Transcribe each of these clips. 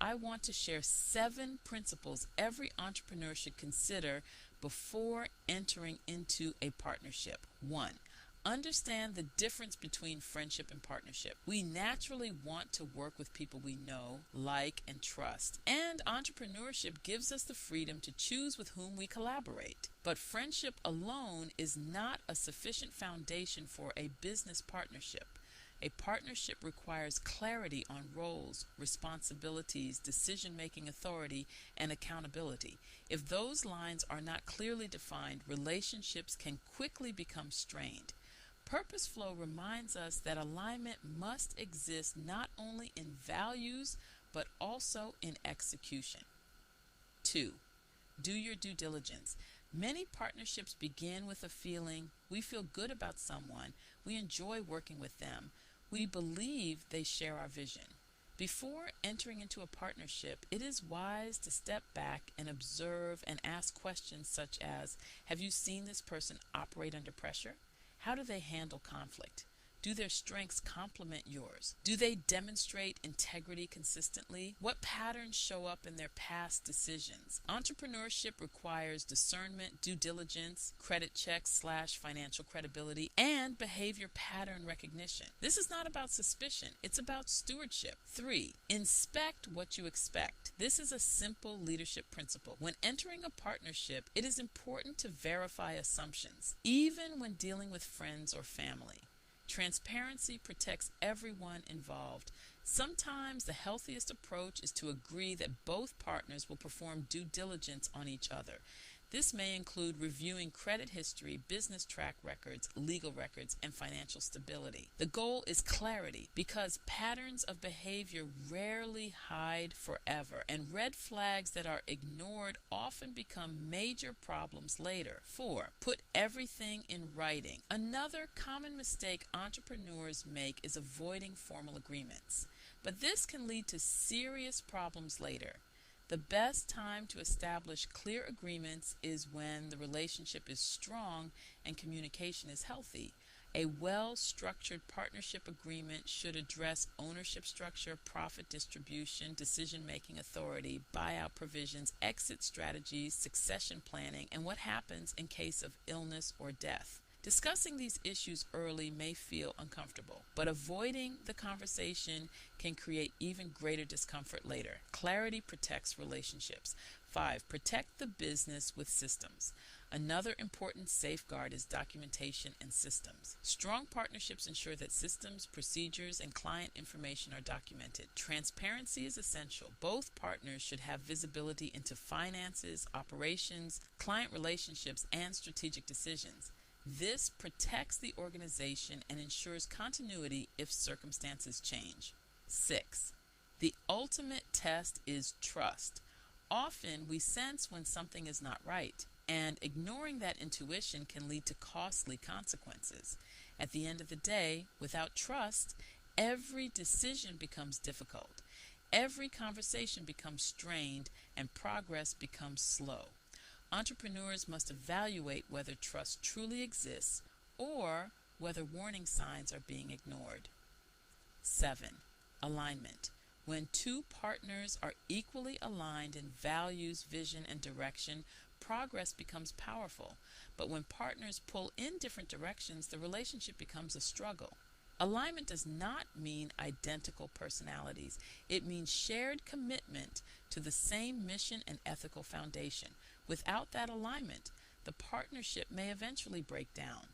I want to share 7 principles every entrepreneur should consider before entering into a partnership. 1. Understand the difference between friendship and partnership. We naturally want to work with people we know, like, and trust. And entrepreneurship gives us the freedom to choose with whom we collaborate. But friendship alone is not a sufficient foundation for a business partnership. A partnership requires clarity on roles, responsibilities, decision-making authority, and accountability. If those lines are not clearly defined, relationships can quickly become strained. PurposeFlow reminds us that alignment must exist not only in values, but also in execution. 2. Do your due diligence. Many partnerships begin with a feeling we feel good about someone, we enjoy working with them, we believe they share our vision. Before entering into a partnership, it is wise to step back and observe and ask questions such as, have you seen this person operate under pressure? How do they handle conflict? Do their strengths complement yours? Do they demonstrate integrity consistently? What patterns show up in their past decisions? Entrepreneurship requires discernment, due diligence, credit checks / financial credibility, and behavior pattern recognition. This is not about suspicion, it's about stewardship. 3. Inspect what you expect. This is a simple leadership principle. When entering a partnership, it is important to verify assumptions, even when dealing with friends or family. Transparency protects everyone involved. Sometimes the healthiest approach is to agree that both partners will perform due diligence on each other. This may include reviewing credit history, business track records, legal records, and financial stability. The goal is clarity because patterns of behavior rarely hide forever, and red flags that are ignored often become major problems later. 4. Put everything in writing. Another common mistake entrepreneurs make is avoiding formal agreements, but this can lead to serious problems later. The best time to establish clear agreements is when the relationship is strong and communication is healthy. A well-structured partnership agreement should address ownership structure, profit distribution, decision-making authority, buyout provisions, exit strategies, succession planning, and what happens in case of illness or death. Discussing these issues early may feel uncomfortable, but avoiding the conversation can create even greater discomfort later. Clarity protects relationships. 5. Protect the business with systems. Another important safeguard is documentation and systems. Strong partnerships ensure that systems, procedures, and client information are documented. Transparency is essential. Both partners should have visibility into finances, operations, client relationships, and strategic decisions. This protects the organization and ensures continuity if circumstances change. 6. The ultimate test is trust. Often we sense when something is not right, and ignoring that intuition can lead to costly consequences. At the end of the day, without trust, every decision becomes difficult. Every conversation becomes strained, and progress becomes slow. Entrepreneurs must evaluate whether trust truly exists or whether warning signs are being ignored. 7. Alignment. When two partners are equally aligned in values, vision, and direction, progress becomes powerful. But when partners pull in different directions, the relationship becomes a struggle. Alignment does not mean identical personalities. It means shared commitment to the same mission and ethical foundation. Without that alignment, the partnership may eventually break down.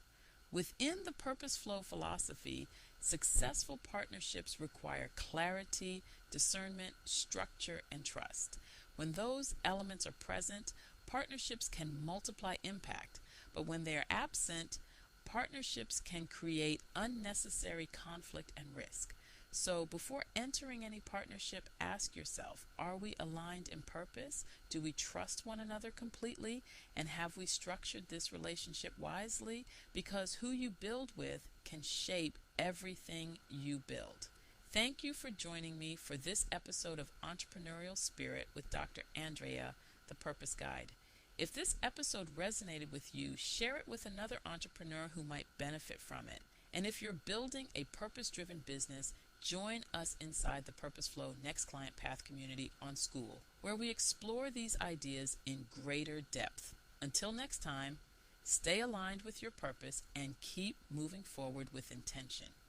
Within the PurposeFlow philosophy, successful partnerships require clarity, discernment, structure, and trust. When those elements are present, partnerships can multiply impact. But when they are absent, partnerships can create unnecessary conflict and risk. So before entering any partnership, ask yourself, are we aligned in purpose? Do we trust one another completely? And have we structured this relationship wisely? Because who you build with can shape everything you build. Thank you for joining me for this episode of Entrepreneurial Spirit with Dr. Andrea, the Purpose Guide. If this episode resonated with you, share it with another entrepreneur who might benefit from it. And if you're building a purpose-driven business, Join us inside the PurposeFlow Next Client Path community on School, where we explore these ideas in greater depth. Until next time, stay aligned with your purpose and keep moving forward with intention.